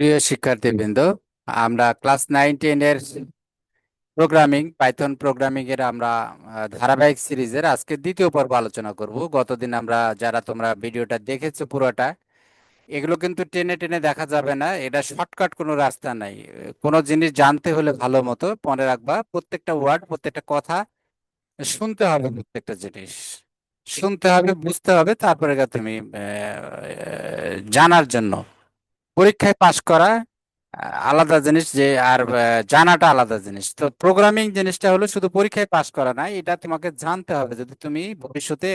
প্রিয় শিক্ষার্থীবৃন্দ, আমরা ক্লাস 9-10 এর প্রোগ্রামিং, পাইথন প্রোগ্রামিং এর আমরা ধারাবাহিক সিরিজের আজকে দ্বিতীয় পর্ব আলোচনা করব। গতদিন আমরা যারা তোমরা ভিডিওটা দেখেছো পুরোটা, এগুলো কিন্তু টেনে টেনে দেখা যাবে না, এটা শর্টকাট কোনো রাস্তা নাই। কোনো জিনিস জানতে হলে ভালো মতো মনে রাখবা, প্রত্যেকটা ওয়ার্ড, প্রত্যেকটা কথা শুনতে হবে, প্রত্যেকটা জিনিস শুনতে হবে, বুঝতে হবে, তারপরে তুমি জানার জন্য পরীক্ষায় পাশ করা আলাদা জিনিস, যে আর জানাটা আলাদা জিনিস। তো প্রোগ্রামিং জিনিসটা হলো শুধু পরীক্ষায় পাশ করা না, এটা তোমাকে জানতে হবে যদি তুমি ভবিষ্যতে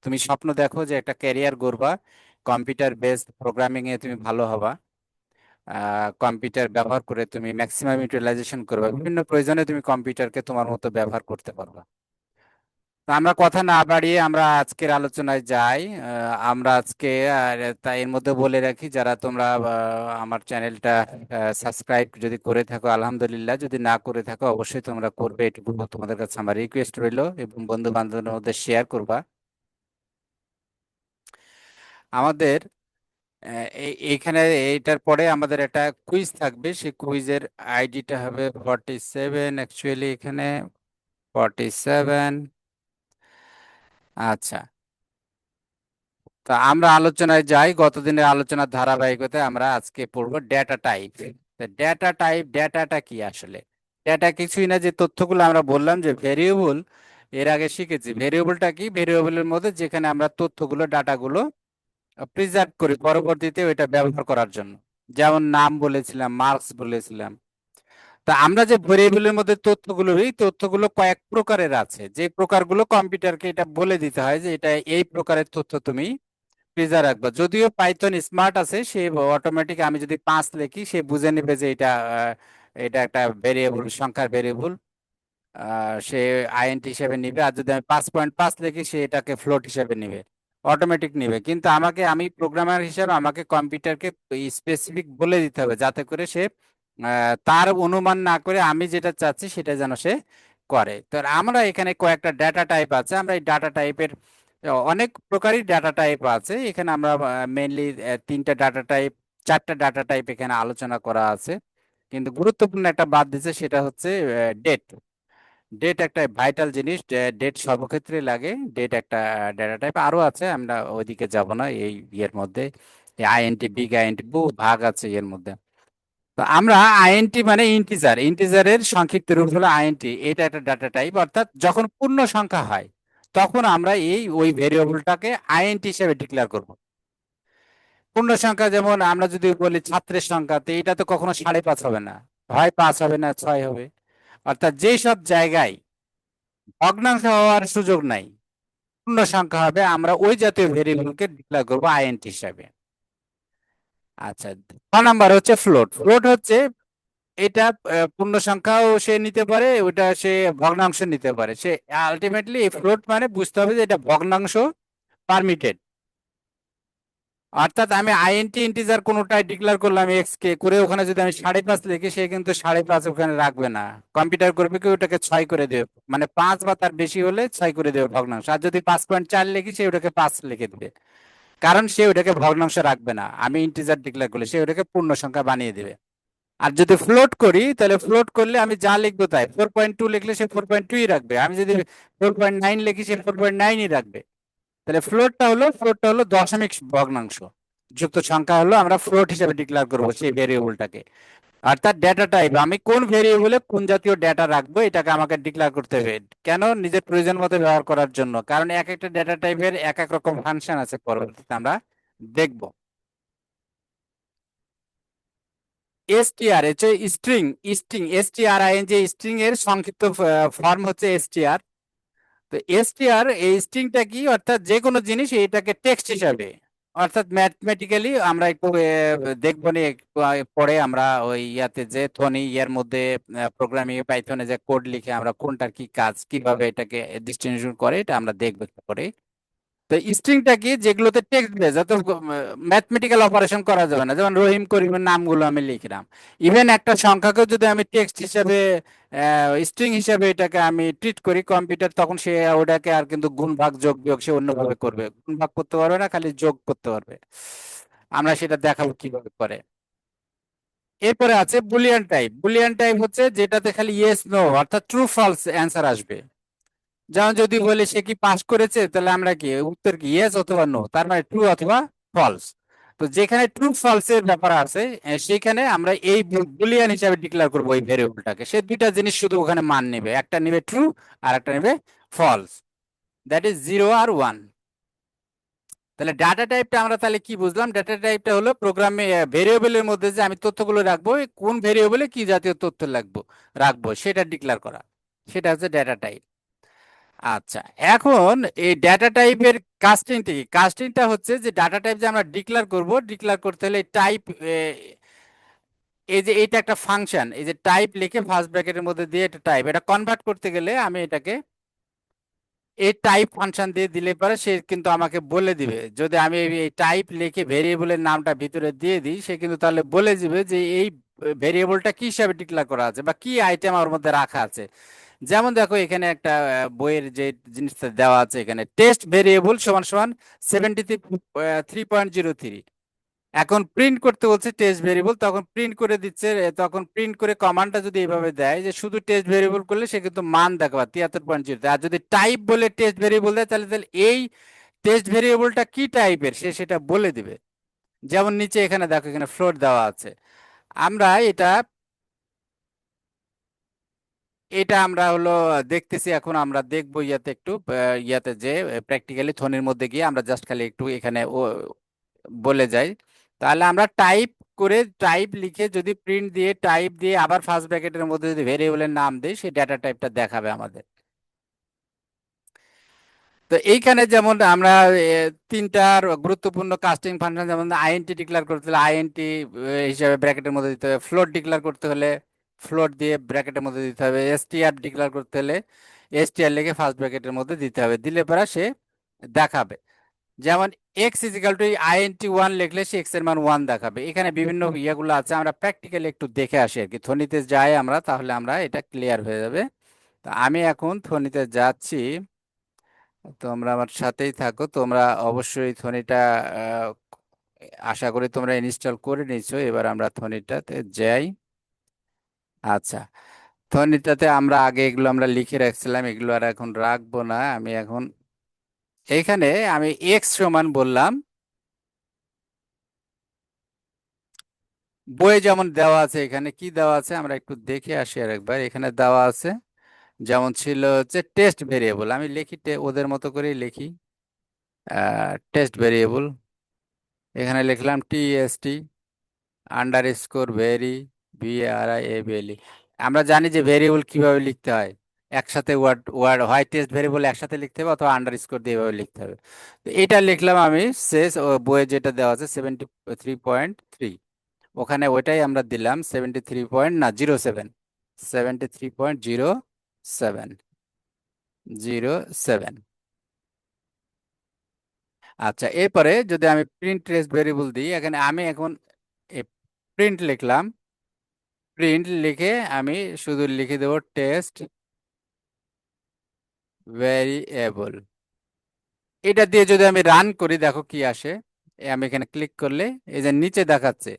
তুমি স্বপ্ন দেখো যে একটা ক্যারিয়ার গড়বা, কম্পিউটার বেসড প্রোগ্রামিং এ তুমি ভালো হবা, কম্পিউটার ব্যবহার করে তুমি ম্যাক্সিমাম ইউটিলাইজেশন করবে, বিভিন্ন প্রয়োজনে তুমি কম্পিউটারকে তোমার মতো ব্যবহার করতে পারবা। তো আমরা কথা না বাড়িয়ে আমরা আজকের আলোচনায় যাই। আমরা আজকে তাই এর মধ্যে বলে রাখি, যারা তোমরা আমার চ্যানেলটা সাবস্ক্রাইব যদি করে থাকো আলহামদুলিল্লাহ, যদি না করে থাকো অবশ্যই তোমরা করবে, এটুকু তোমাদের কাছে আমার রিকোয়েস্ট রইলো, এবং বন্ধু বান্ধবের মধ্যে শেয়ার করবা। আমাদের এইখানে এইটার পরে আমাদের একটা কুইজ থাকবে, সেই কুইজের আইডিটা হবে 47, অ্যাকচুয়ালি এখানে 47। আচ্ছা, তো আমরা আলোচনায় যাই। গতদিনের আলোচনার ধারাবাহিকতায় আমরা আজকে পড়বো ডেটা টাইপ। ডেটা টাইপ, ডেটাটা কি আসলে? ডেটা কিছুই না, যে তথ্যগুলো আমরা বললাম যে ভেরিয়েবল, এর আগে শিখেছি ভেরিয়েবলটা কি। ভেরিয়েবলের মধ্যে যেখানে আমরা তথ্যগুলো, ডাটাগুলো প্রিজার্ভ করি পরবর্তীতে ওইটা ব্যবহার করার জন্য, যেমন নাম বলেছিলাম, মার্কস বলেছিলাম। তা আমরা যে ভেরিয়েবলের মধ্যে তথ্যগুলো, এই তথ্যগুলো কয়েক প্রকারের আছে, যে প্রকারগুলো কম্পিউটারকে এটা বলে দিতে হয় যে এটা এই প্রকারের তথ্য তুমি প্রিজার্ভ রাখবা। যদিও পাইথন স্মার্ট আছে, সে অটোমেটিক, আমি যদি 5 লিখি সে বুঝে নেবে যে এটা এটা একটা ভেরিয়েবল, সংখ্যার ভেরিয়েবল, সে আইএনটি হিসেবে নিবে। আর যদি আমি 5.5 লিখি সে এটাকে ফ্লোট হিসেবে নিবে, অটোমেটিক নিবে। কিন্তু আমি প্রোগ্রামার হিসেবে আমাকে কম্পিউটারকে স্পেসিফিক বলে দিতে হবে, যাতে করে সে তার অনুমান না করে আমি যেটা চাচ্ছি সেটা যেন সে করে। তো আমরা এখানে কয়েকটা ডাটা টাইপ আছে, আমরা এই ডাটা টাইপের অনেক প্রকারই ডাটা টাইপ আছে এখানে। আমরা মেইনলি তিনটা ডাটা টাইপ, চারটা ডাটা টাইপ এখানে আলোচনা করা আছে, কিন্তু গুরুত্বপূর্ণ একটা বাদ দিচ্ছে, সেটা হচ্ছে ডেট। ডেট একটা ভাইটাল জিনিস, ডেট সর্বক্ষেত্রে লাগে। ডেট একটা ডেটা টাইপ, আরো আছে, আমরা ওইদিকে যাব না এই ইয়ের মধ্যে। আইএনটি, বিগ আইএনটি, বহু ভাগ আছে এর মধ্যে। তো আমরা আইএনটি মানে ইন্টিজার, ইন্টিজারের সংক্ষিপ্ত রূপ হলো আইএনটি। এটা একটা ডাটা টাইপ, অর্থাৎ যখন পূর্ণ সংখ্যা হয় তখন আমরা ওই ভেরিয়েবলটাকে আইএনটি হিসেবে ডিক্লেয়ার করব। পূর্ণ সংখ্যা যেমন আমরা যদি বলি ছাত্রের সংখ্যা, তো এটা তো কখনো 5.5 হবে না, হয় 5 হবে, না 6 হবে। অর্থাৎ যেই সব জায়গায় ভগ্নাংশ হওয়ার সুযোগ নাই, পূর্ণ সংখ্যা হবে, আমরা ওই জাতীয় ভেরিয়েবলকে ডিক্লেয়ার করবো আইএনটি হিসাবে। আচ্ছা, 6 নাম্বার হচ্ছে ফ্লোট। ফ্লোট হচ্ছে এটা পূর্ণ সংখ্যাও সে নিতে পারে, ওটা সে ভগ্নাংশ নিতে পারে। সে আলটিমেটলি ফ্লোট মানে বুঝতে হবে যে এটা ভগ্নাংশ পারমিটেড। অর্থাৎ আমি আইএনটি ইন্টিজার কোনোটাই ডিক্লেয়ার করলাম এক্স কে করে, ওখানে যদি আমি 5.5 লিখি সে কিন্তু 5.5 ওখানে রাখবে না। কম্পিউটার করবে কি, ওটাকে 6 করে দেবে, মানে 5 বা তার বেশি হলে 6 করে দেবে ভগ্নাংশ। আর যদি 5.4 লিখি সে ওটাকে 5 লিখে দেবে, কারণ সে ওটাকে ভগ্নাংশ রাখবে না। আমি ইন্টিজার ডিক্লেয়ার করলে সে ওটাকে পূর্ণ সংখ্যা বানিয়ে দেবে। আর যদি ফ্লোট করি, তাহলে ফ্লোট করলে আমি যা লিখবো তাই, 4.2 লিখলে সে 4.2ই রাখবে, আমি যদি 4.9 লিখি সে 4.9ই রাখবে। তাহলে ফ্লোটটা হলো দশমিক ভগ্নাংশ যুক্ত সংখ্যা, হলো আমরা ফ্লোট হিসেবে ডিক্লেয়ার করবো সেই ভেরিয়েবলটাকে। অর্থাৎ ডেটা টাইপ, আমি কোন ভেরিয়েবলে কোন জাতীয় ডেটা রাখবো এটাকে আমাকে ডিক্লেয়ার করতে হবে। কেন? নিজের প্রয়োজন মতো ব্যবহার করার জন্য, কারণ এক একটা ডেটা টাইপের এক এক রকম ফাংশন আছে, পরবর্তীতে আমরা দেখব। এসটিআর হচ্ছে স্ট্রিং। স্ট্রিং, এসটিআরআইএনজি, স্ট্রিং এর সংক্ষিপ্ত ফর্ম হচ্ছে এসটিআর। তো এসটিআর, এই স্ট্রিংটা কি, অর্থাৎ যে কোনো জিনিস এটাকে টেক্সট হিসাবে, অর্থাৎ ম্যাথমেটিক্যালি আমরা একটু দেখবো নি একটু পরে, আমরা ওই ইয়াতে যে থনি ইয়ার মধ্যে প্রোগ্রামিং পাইথনে যে কোড লিখে আমরা কোনটার কি কাজ, কিভাবে এটাকে ডিস্টিংশন করে, এটা আমরা দেখবো একটু পরে। তো স্ট্রিংটা কি, যেগুলোতে টেক্সট বেস, অত ম্যাথমেটিক্যাল অপারেশন করা যাবে না, যেমন রহিম করিমের নামগুলো আমি লিখলাম। ইভেন একটা সংখ্যাকে যদি আমি টেক্সট হিসাবে, স্ট্রিং হিসাবে এটাকে আমি ট্রিট করি কম্পিউটার, তখন সে ওটাকে আর কিন্তু গুণ ভাগ যোগ বিয়োগ সে অন্যভাবে করবে, গুণ ভাগ করতে পারবে না, খালি যোগ করতে পারবে। আমরা সেটা দেখাবো কিভাবে করে। এরপরে আছে বুলিয়ান টাইপ। বুলিয়ান টাইপ হচ্ছে যেটাতে খালি ইয়েস নো অর্থাৎ ট্রু ফলস অ্যান্সার আসবে। যেমন যদি বলি সে কি পাস করেছে, তাহলে আমরা কি উত্তর কি ইয়েস অথবা নো, তার মানে ট্রু অথবা ফলস। তো যেখানে ট্রু ফলস এর ব্যাপার আছে সেখানে আমরা এই বুলিয়ান হিসাবে ডিক্লেয়ার করবো এই ভেরিয়েবলটাকে। সে দুইটা জিনিস শুধু ওখানে মান নেবে, একটা নেবে ট্রু আর একটা নেবে ফলস, দ্যাট ইজ 0 আর 1। তাহলে ডাটা টাইপটা আমরা তাহলে কি বুঝলাম? ডাটা টাইপটা হলো প্রোগ্রামে ভেরিয়েবলের মধ্যে যে আমি তথ্যগুলো রাখবো, কোন ভেরিয়েবলে কি জাতীয় তথ্য রাখবো সেটা ডিক্লেয়ার করা, সেটা হচ্ছে ডাটা টাইপ। আচ্ছা, এখন এই ডাটা টাইপের কাস্টিংটা কি? কাস্টিংটা হচ্ছে যে ডাটা টাইপ যে আমরা ডিক্লেয়ার করব, ডিক্লেয়ার করতে হলে টাইপ, এই যে এটা একটা ফাংশন, এই যে টাইপ লিখে ফার্স্ট ব্র্যাকেটের মধ্যে দিয়ে এটা টাইপ, এটা কনভার্ট করতে গেলে আমি এটাকে এই টাইপ ফাংশন দিয়ে দিলে পরে সে কিন্তু আমাকে বলে দিবে, যদি আমি এই টাইপ লিখে ভেরিয়েবলের নামটা ভিতরে দিয়ে দিই, সে কিন্তু তাহলে বলে দিবে যে এই ভেরিয়েবলটা কি হিসাবে ডিক্লেয়ার করা আছে বা কি আইটেম ওর মধ্যে রাখা আছে। যেমন দেখো এখানে একটা বইয়ের যে জিনিসটা দেওয়া আছে, এখানে টেস্ট ভেরিয়েবল সমান সমান 73.03। এখন প্রিন্ট করতে বলছে টেস্ট ভেরিয়েবল, তখন প্রিন্ট করে দিচ্ছে। তখন প্রিন্ট করে কমান্ডটা যদি এইভাবে দেয় যে শুধু টেস্ট ভেরিয়েবল করলে সে কিন্তু মান দেখাবে 73.0, আর যদি টাইপ বলে টেস্ট ভেরিয়েবল দেয় তাহলে তাহলে এই টেস্ট ভেরিয়েবলটা কি টাইপের সে সেটা বলে দিবে। যেমন নিচে এখানে দেখো, এখানে ফ্লোট দেওয়া আছে। আমরা এটা এটা আমরা হলো দেখতেছি, এখন আমরা দেখবো ইয়াতে একটু ইয়াতে যে প্র্যাকটিক্যালি থনির মধ্যে গিয়ে আমরা জাস্ট খালি একটু এখানে বলে যাই। তাহলে আমরা টাইপ করে টাইপ লিখে যদি প্রিন্ট দিয়ে টাইপ দিয়ে আবার ফার্স্ট ব্র্যাকেটের মধ্যে যদি ভেরিয়েবলের নাম দিই, সেই ডাটা টাইপটা দেখাবে আমাদের। তো এইখানে যেমন আমরা তিনটার গুরুত্বপূর্ণ কাস্টিং ফাংশন, যেমন আইএনটি ডিক্লেয়ার করতে হলে আইএনটি হিসাবে ব্র্যাকেটের মধ্যে দিতে হবে, ফ্লোট ডিক্লেয়ার করতে হলে ফ্লোট দিয়ে ব্র্যাকেটের মধ্যে দিতে হবে, এসটিআর ডিক্লেয়ার করতে হলে এসটিআর লিখে ফার্স্ট ব্র্যাকেটের মধ্যে দিতে হবে, দিলে পরে সে দেখাবে। যেমন এক্স ইজিক্যাল টু INT1 লিখলে সে এক্স এর মান 1 দেখাবে। এখানে বিভিন্ন ইয়েগুলো আছে, আমরা প্র্যাকটিক্যালি একটু দেখে আসি আর কি। থনিতে যাই আমরা, তাহলে আমরা এটা ক্লিয়ার হয়ে যাবে। তো আমি এখন থনিতে যাচ্ছি, তোমরা আমার সাথেই থাকো। তোমরা অবশ্যই থনিটা আহ, আশা করি তোমরা ইনস্টল করে নিয়েছো। এবার আমরা থনিটাতে যাই। আচ্ছা, থনিটাতে আমরা আগে এগুলো আমরা লিখে রাখছিলাম, এগুলো আর এখন রাখবো না। আমি এখন এইখানে আমি এক্স সমান বললাম, বইয়ে যেমন দেওয়া আছে। এখানে কি দেওয়া আছে আমরা একটু দেখে আসি আর একবার। এখানে দেওয়া আছে যেমন ছিল হচ্ছে টেস্ট ভেরিয়েবল, আমি লিখি ওদের মতো করেই লিখি টেস্ট ভেরিয়েবল। এখানে লিখলাম TST under score very, VARIABLE। আমরা জানি যে ভেরিয়েবল কিভাবে লিখতে হয়, একসাথে ওয়ার্ড ওয়ার্ড হয় টেস্ট ভেরিয়েবল একসাথে লিখতে হবে অথবা আন্ডার স্কোর দিয়ে এভাবে লিখতে হবে। তো এটা লিখলাম আমি। শেষ বইয়ে যেটা দেওয়া আছে 73.3, ওখানে ওইটাই আমরা দিলাম 73.07, 73.07। আচ্ছা, এরপরে যদি আমি প্রিন্ট টেস্ট ভেরিয়েবল দিই, এখানে আমি এখন প্রিন্ট লিখলাম। প্রিন্ট লিখে আমি শুধু লিখে দেবো টেস্ট ভেরিয়েবল। এটা দিয়ে যদি আমি রান করি, দেখো কি আসে। আমি এখানে ক্লিক করলে এই যে নিচে দেখাচ্ছে,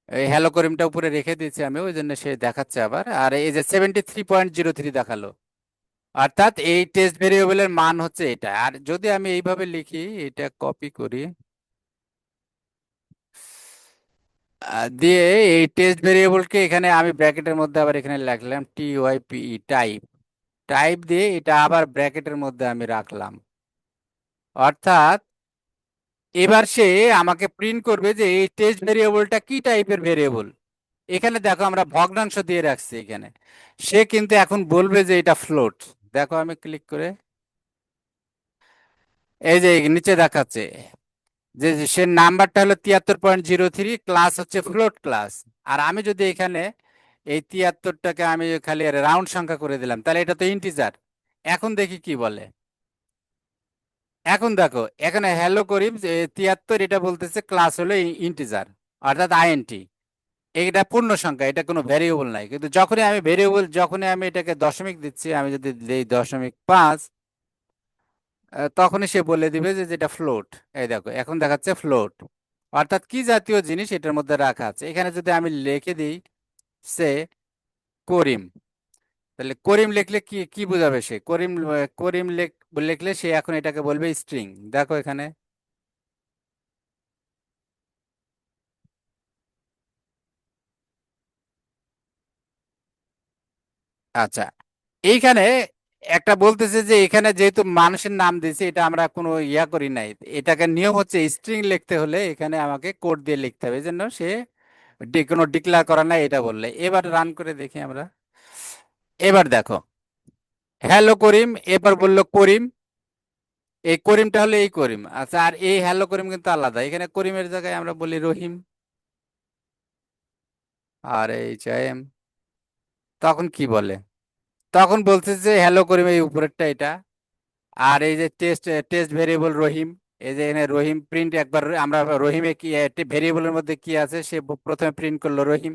এই হ্যালো করিমটা উপরে রেখে দিয়েছি আমি, ওই জন্য সে দেখাচ্ছে আবার। আর এই যে 73.03 দেখালো, অর্থাৎ এই টেস্ট ভেরিয়েবলের মান হচ্ছে এটা। আর যদি আমি এইভাবে লিখি, এটা কপি করি, দিয়ে এই টেস্ট ভেরিয়েবলকে এখানে আমি ব্র্যাকেটের মধ্যে আবার এখানে লিখলাম TYPE টাইপ। টাইপ দিয়ে এটা আবার ব্র্যাকেটের মধ্যে আমি রাখলাম। অর্থাৎ এবার সে আমাকে প্রিন্ট করবে যে এই টেস্ট ভেরিয়েবলটা কি টাইপের ভেরিয়েবল। এখানে দেখো আমরা ভগ্নাংশ দিয়ে রাখছি এখানে, সে কিন্তু এখন বলবে যে এটা ফ্লোট। দেখো আমি ক্লিক করে এই যে নিচে দেখাচ্ছে যে যে সে নাম্বারটা হলো 73.03, ক্লাস হচ্ছে ফ্লোট ক্লাস। আর আমি যদি এখানে এই 73টাকে আমি খালি রাউন্ড সংখ্যা করে দিলাম, তাহলে এটা তো ইন্টিজার। এখন দেখি কি বলে। এখন দেখো এখানে হ্যালো করি যে 73, এটা বলতেছে ক্লাস হলো ইন্টিজার অর্থাৎ INT। এটা পূর্ণ সংখ্যা, এটা কোনো ভ্যারিয়েবল নাই। কিন্তু যখনই আমি এটাকে দশমিক দিচ্ছি, আমি যদি দিই 0.5, তখনই সে বলে দিবে যে যেটা ফ্লোট। এই দেখো এখন দেখাচ্ছে ফ্লোট। অর্থাৎ কি জাতীয় জিনিস এটার মধ্যে রাখা আছে। এখানে যদি আমি লিখে দিই সে করিম, তাহলে করিম লিখলে কি কি বোঝাবে? সে করিম, করিম লিখলে সে এখন এটাকে বলবে স্ট্রিং। দেখো এখানে। আচ্ছা, এইখানে একটা বলতেছে যে এখানে যেহেতু মানুষের নাম দিয়েছে, এটা আমরা কোনো ইয়া করি নাই। এটাকে নিয়ম হচ্ছে স্ট্রিং লিখতে হলে এখানে আমাকে কোড দিয়ে লিখতে হবে, এই জন্য সে কোনো ডিক্লেয়ার করা নাই এটা বললে। এবার রান করে দেখি আমরা। এবার দেখো, হ্যালো করিম, এবার বললো করিম। এই করিমটা হলো এই করিম। আচ্ছা, আর এই হ্যালো করিম কিন্তু আলাদা। এখানে করিমের জায়গায় আমরা বলি রহিম, আর এই এম। তখন কি বলে? তখন বলছে যে হ্যালো করিম এই উপরেরটা এটা। আর এই যে টেস্ট টেস্ট ভেরিয়েবল রহিম, এই যে এখানে রহিম প্রিন্ট একবার আমরা রহিমে কি ভেরিয়েবলের মধ্যে কি আছে সে প্রথমে প্রিন্ট করলো রহিম।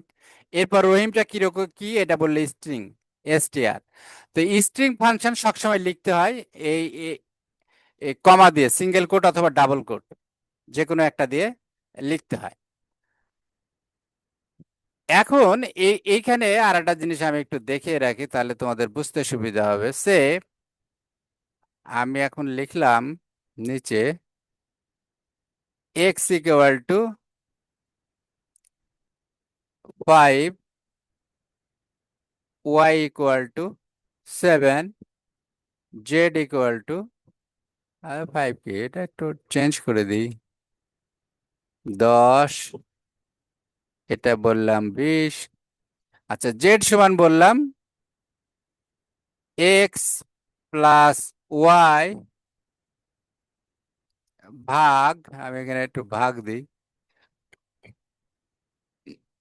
এরপর রহিমটা কিরকম কি এটা বললে স্ট্রিং, এসটিআর। তো স্ট্রিং ফাংশন সবসময় লিখতে হয় এই কমা দিয়ে, সিঙ্গেল কোট অথবা ডাবল কোট, যে কোনো একটা দিয়ে লিখতে হয়। এখন এইখানে আর একটা জিনিস আমি একটু দেখিয়ে রাখি, তাহলে তোমাদের বুঝতে সুবিধা হবে। সে আমি এখন লিখলাম নিচে X equal to 5, Y equal to 7, Z equal to 5। কি এটা একটু চেঞ্জ করে দিই, 10, এটা বললাম 20। আচ্ছা, জেড সমান বললাম এক্স প্লাস ওয়াই ভাগ, আমি এখানে একটু ভাগ দিই।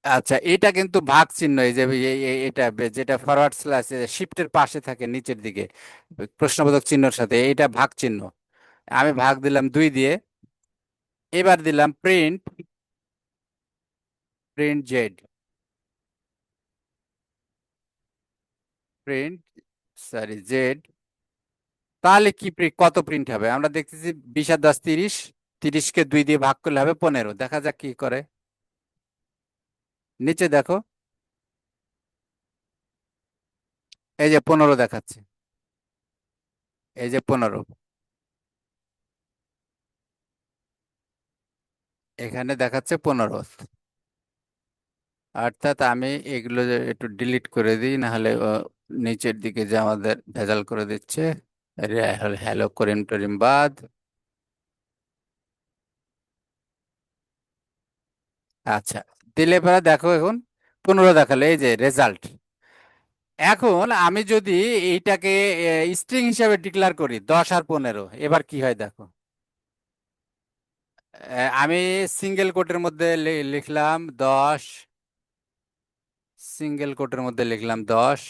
আচ্ছা, এটা কিন্তু ভাগ চিহ্ন, এই যে এটা যেটা ফরওয়ার্ড স্ল্যাশ শিফটের পাশে থাকে নিচের দিকে প্রশ্নবোধক চিহ্নের সাথে, এটা ভাগ চিহ্ন। আমি ভাগ দিলাম 2 দিয়ে। এবার দিলাম print, print Z, print sorry Z. তাহলে কি কত প্রিন্ট হবে? আমরা দেখতেছি 20 আর 10 30, 30কে 2 দিয়ে ভাগ করলে হবে 15। দেখা যাক কি করে। নিচে দেখো, এই যে 15 দেখাচ্ছে, এই যে 15 এখানে দেখাচ্ছে 15। অর্থাৎ আমি এগুলো যে একটু ডিলিট করে দিই, না হলে নিচের দিকে যে আমাদের ভেজাল করে দিচ্ছে। হ্যালো করিম টরিম বাদ। আচ্ছা, দিলে পরে দেখো এখন 15 দেখালো, এই যে রেজাল্ট। এখন আমি যদি এইটাকে স্ট্রিং হিসাবে ডিক্লেয়ার করি 10 আর 15, এবার কি হয় দেখো। আমি সিঙ্গেল কোটের মধ্যে লিখলাম 10, সিঙ্গেল কোটের মধ্যে লিখলাম 10,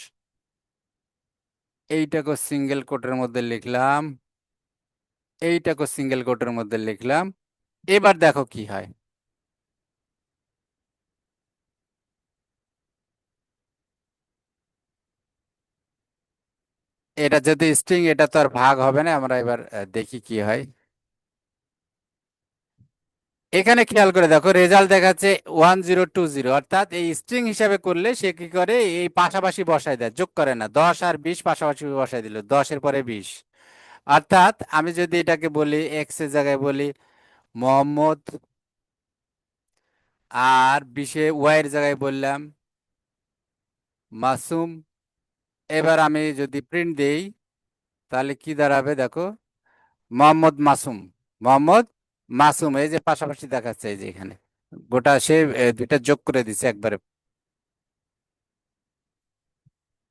এইটাকে সিঙ্গেল কোটের মধ্যে লিখলাম, এইটাকে সিঙ্গেল কোটের মধ্যে লিখলাম। এবার দেখো কি হয়। এটা যদি স্ট্রিং, এটা তো আর ভাগ হবে না। আমরা এবার দেখি কি হয়। এখানে খেয়াল করে দেখো, রেজাল্ট দেখাচ্ছে 1020। অর্থাৎ এই স্ট্রিং হিসাবে করলে সে কি করে, এই পাশাপাশি বসায় দেয়, যোগ করে না। 10 আর 20 পাশাপাশি বসায় দিল, 10-এর পরে 20। অর্থাৎ আমি যদি এটাকে বলি এক্স এর জায়গায় বলি মোহাম্মদ, আর 20-এ ওয়াই এর জায়গায় বললাম মাসুম। এবার আমি যদি প্রিন্ট দেই তাহলে কি দাঁড়াবে দেখো, মোহাম্মদ মাসুম, মোহাম্মদ মাসুম, এই যে পাশাপাশি দেখাচ্ছে, এই যে এখানে গোটা সে দুইটা যোগ করে দিছে একবারে।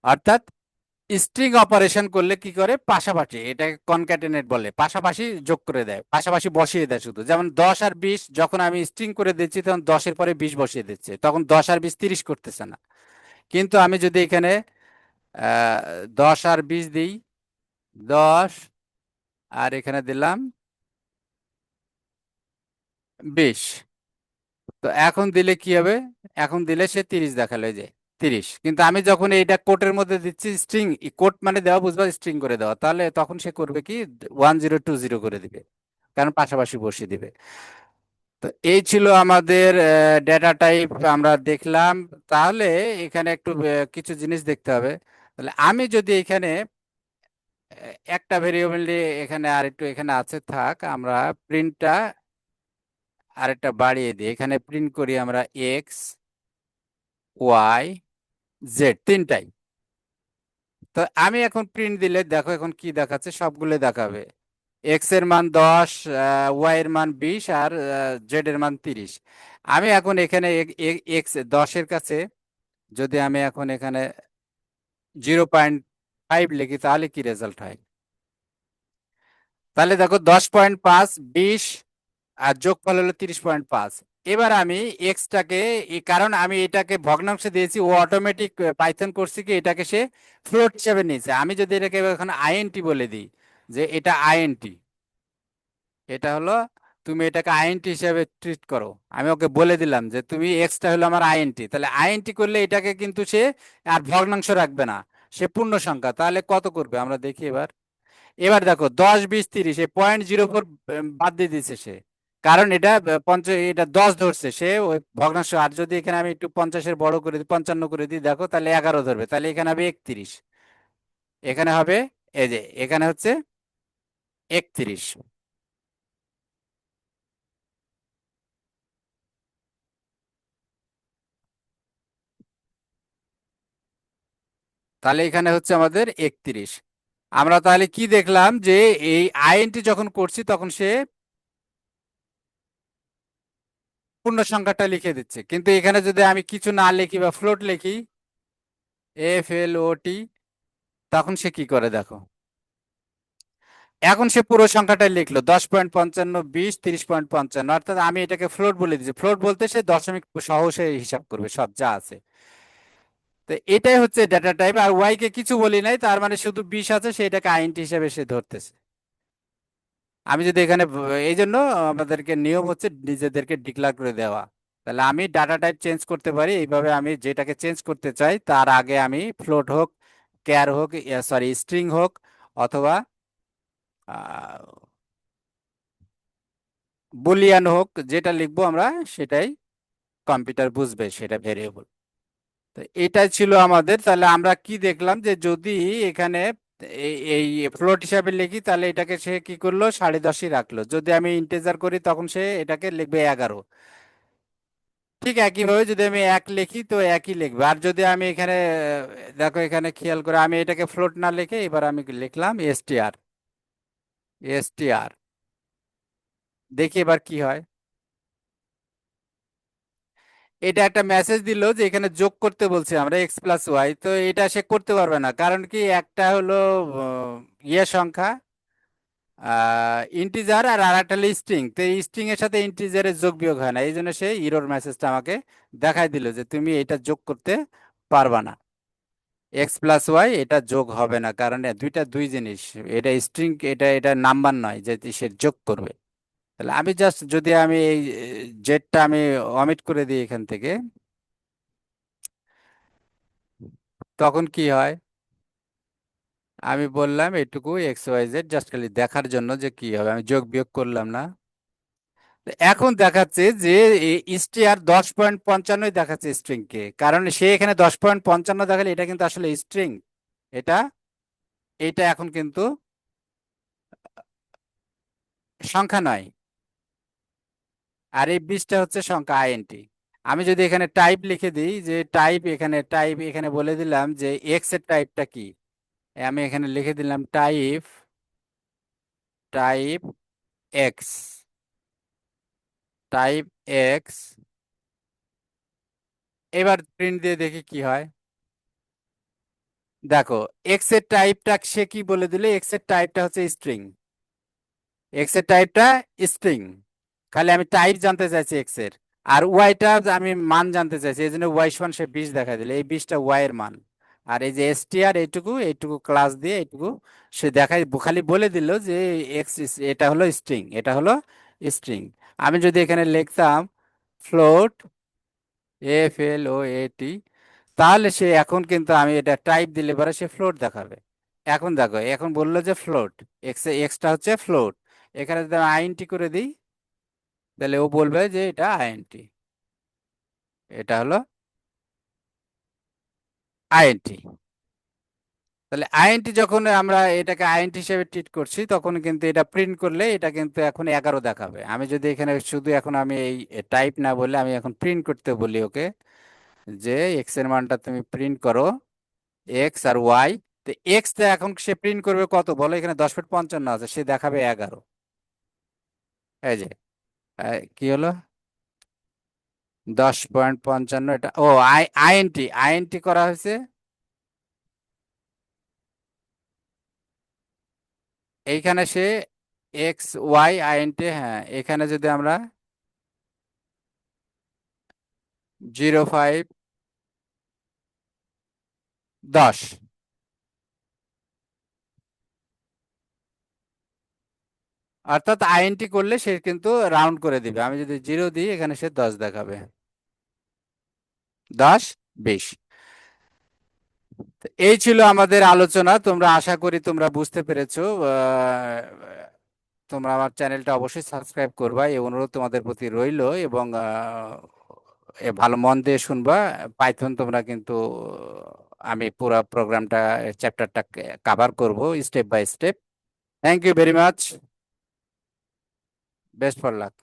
অর্থাৎ স্ট্রিং অপারেশন করলে কি করে, পাশাপাশি, এটাকে কনক্যাটেনেট বলে, পাশাপাশি যোগ করে দেয়, পাশাপাশি বসিয়ে দেয় শুধু। যেমন 10 আর 20, যখন আমি স্ট্রিং করে দিচ্ছি তখন 10-এর পরে 20 বসিয়ে দিচ্ছে, তখন 10 আর 20 30 করতেছে না। কিন্তু আমি যদি এখানে 10 আর 20 দিই, 10 আর এখানে দিলাম 20, তো এখন দিলে কি হবে? এখন দিলে সে 30 দেখালো, এই যে 30। কিন্তু আমি যখন এইটা কোটের মধ্যে দিচ্ছি, স্ট্রিং, কোট মানে দেওয়া বুঝবা, স্ট্রিং করে দেওয়া, তাহলে তখন সে করবে কি 1020 করে দিবে, কারণ পাশাপাশি বসিয়ে দিবে। তো এই ছিল আমাদের ডেটা টাইপ আমরা দেখলাম। তাহলে এখানে একটু কিছু জিনিস দেখতে হবে। তাহলে আমি যদি এখানে একটা ভেরিয়েবল এখানে আর একটু এখানে আছে থাক, আমরা প্রিন্টটা আরেকটা বাড়িয়ে দিই, এখানে প্রিন্ট করি আমরা এক্স ওয়াই জেড তিনটাই। তো আমি এখন প্রিন্ট দিলে দেখো এখন কি দেখাচ্ছে, সবগুলো দেখাবে। এক্স এর মান 10, ওয়াই এর মান 20, আর জেড এর মান 30। আমি এখন এখানে এক্স 10-এর কাছে যদি আমি এখন এখানে 0.5 লিখি তাহলে কি রেজাল্ট হয়? তাহলে দেখো 10.5, 20 আর যোগফল হলো 30.5। এবার আমি এক্সটাকে, কারণ আমি এটাকে ভগ্নাংশে দিয়েছি, ও অটোমেটিক পাইথন করছে কি এটাকে সে ফ্লোট হিসাবে নিয়েছে। আমি যদি এটাকে এখন আইএনটি বলে দিই যে এটা আইএনটি, এটা হলো, তুমি এটাকে আইএনটি হিসাবে ট্রিট করো। আমি ওকে বলে দিলাম যে তুমি এক্সটা হলো আমার আইএনটি, তাহলে আইএনটি করলে এটাকে কিন্তু সে আর ভগ্নাংশ রাখবে না, সে পূর্ণ সংখ্যা। তাহলে কত করবে আমরা দেখি এবার। এবার দেখো 10, 20, 30, এই 0.04 বাদ দিয়ে দিয়েছে সে, কারণ এটা এটা 10 ধরছে সে ওই ভগ্নাংশ। আর যদি এখানে আমি একটু 50-এর বড় করে দিই, 55 করে দিই, দেখো তাহলে 11 ধরবে, তাহলে এখানে হবে 31। এখানে হবে, এই যে এখানে হচ্ছে 31। তাহলে এখানে হচ্ছে আমাদের 31। আমরা তাহলে কি দেখলাম যে এই আইএনটি যখন করছি তখন সে পূর্ণ সংখ্যাটা লিখে দিচ্ছে, কিন্তু এখানে যদি আমি কিছু না লিখি বা ফ্লোট লিখি, FLOT, তখন সে কি করে দেখো। এখন সে পুরো সংখ্যাটাই লিখলো 10.55, 20, 30.55, অর্থাৎ আমি এটাকে ফ্লোট বলে দিচ্ছি। ফ্লোট বলতে সে দশমিক সহ সে হিসাব করবে সব যা আছে। তো এটাই হচ্ছে ডেটা টাইপ। আর ওয়াই কে কিছু বলি নাই, তার মানে শুধু 20 আছে, সেটাকে আইনটি হিসাবে সে ধরতেছে। আমি যদি এখানে এই জন্য আমাদেরকে নিয়ম হচ্ছে নিজেদেরকে ডিক্লেয়ার করে দেওয়া। তাহলে আমি ডাটা টাইপ চেঞ্জ করতে পারি এইভাবে, আমি যেটাকে চেঞ্জ করতে চাই তার আগে আমি ফ্লোট হোক, ক্যার হোক, সরি স্ট্রিং হোক, অথবা বুলিয়ান হোক, যেটা লিখবো আমরা সেটাই কম্পিউটার বুঝবে, সেটা ভেরিয়েবল। তো এটাই ছিল আমাদের। তাহলে আমরা কি দেখলাম যে যদি এখানে এই ফ্লোট হিসাবে লিখি তাহলে এটাকে সে কি করলো 10.5-ই রাখলো। যদি আমি ইন্টিজার করি তখন সে এটাকে লিখবে 11। ঠিক একইভাবে যদি আমি এক লিখি তো একই লিখবে। আর যদি আমি এখানে দেখো এখানে খেয়াল করে আমি এটাকে ফ্লোট না লিখে এবার আমি লিখলাম এসটিআর, এসটিআর, দেখি এবার কি হয়। এটা একটা মেসেজ দিল যে এখানে যোগ করতে বলছি আমরা x+y, তো এটা সে করতে পারবে না, কারণ কি একটা হলো সংখ্যা ইন্টিজার, আর আরেকটা হলো স্ট্রিং। তো স্ট্রিং এর সাথে ইন্টিজারের যোগ বিয়োগ হয় না, এই জন্য সে ইরর মেসেজটা আমাকে দেখাই দিল যে তুমি এটা যোগ করতে পারবা না। x+y এটা যোগ হবে না, কারণ দুইটা দুই জিনিস, এটা স্ট্রিং, এটা এটা নাম্বার নয় যে সে যোগ করবে। তাহলে আমি জাস্ট যদি আমি এই জেডটা আমি অমিট করে দিই এখান থেকে, তখন কি হয়? আমি বললাম এটুকু XYZ জাস্ট খালি দেখার জন্য যে কি হবে, আমি যোগ বিয়োগ করলাম না। তো এখন দেখাচ্ছে যে স্ট্রিং 10.55 দেখাচ্ছে স্ট্রিং কে, কারণ সে এখানে 10.55 দেখালে এটা কিন্তু আসলে স্ট্রিং, এটা এটা এখন কিন্তু সংখ্যা নয়। আর এই 20টা হচ্ছে সংখ্যা আইএনটি। আমি যদি এখানে টাইপ লিখে দিই যে টাইপ, এখানে টাইপ এখানে বলে দিলাম যে এক্স এর টাইপটা কি, আমি এখানে লিখে দিলাম type, type x, type x. এবার প্রিন্ট দিয়ে দেখি কি হয়। দেখো এক্স এর টাইপটা সে কি বলে দিলে, এক্স এর টাইপটা হচ্ছে স্ট্রিং, এক্স এর টাইপটা স্ট্রিং। খালি আমি টাইপ জানতে চাইছি এক্স এর, আর ওয়াইটা আমি মান জানতে চাইছি, এই জন্য ওয়াই সমান সে 20 দেখা দিলে, এই 20টা ওয়াই এর মান। আর এই যে এসটিআর এইটুকু এইটুকু ক্লাস দিয়ে এইটুকু সে দেখাই, খালি বলে দিল যে এক্স এটা হলো স্ট্রিং, এটা হলো স্ট্রিং। আমি যদি এখানে লিখতাম ফ্লোট, FLOAT, তাহলে সে এখন কিন্তু আমি এটা টাইপ দিলে পরে সে ফ্লোট দেখাবে। এখন দেখো এখন বললো যে ফ্লোট, এক্সটা হচ্ছে ফ্লোট। এখানে যদি আমি আইএনটি করে দিই, তাহলে ও বলবে যে এটা আইএনটি, এটা হলো আইএনটি। তাহলে আইএনটি যখন আমরা এটাকে আইএনটি হিসেবে ট্রিট করছি, তখন কিন্তু এটা প্রিন্ট করলে এটা কিন্তু এখন 11 দেখাবে। আমি যদি এখানে শুধু এখন আমি এই টাইপ না বলে আমি এখন প্রিন্ট করতে বলি ওকে, যে এক্স এর মানটা তুমি প্রিন্ট করো, এক্স আর ওয়াই। তো এক্স টা এখন সে প্রিন্ট করবে কত বলো, এখানে 10.55 আছে, সে দেখাবে 11। এই যে কি হলো 10.55, এটা ও আইএনটি আইএনটি করা হয়েছে এইখানে। সে এক্স ওয়াই আইএনটি, হ্যাঁ এখানে যদি আমরা 0510, অর্থাৎ আইএনটি করলে সে কিন্তু রাউন্ড করে দিবে। আমি যদি 0 দিই এখানে সে 10 দেখাবে, 10 20। তো এই ছিল আমাদের আলোচনা, তোমরা আশা করি তোমরা বুঝতে পেরেছো। তোমরা আমার চ্যানেলটা অবশ্যই সাবস্ক্রাইব করবা, এই অনুরোধ তোমাদের প্রতি রইলো। এবং ভালো মন দিয়ে শুনবা। পাইথন তোমরা কিন্তু আমি পুরো প্রোগ্রামটা, চ্যাপ্টারটা কভার করব step by step. Thank you very much, best for lakh.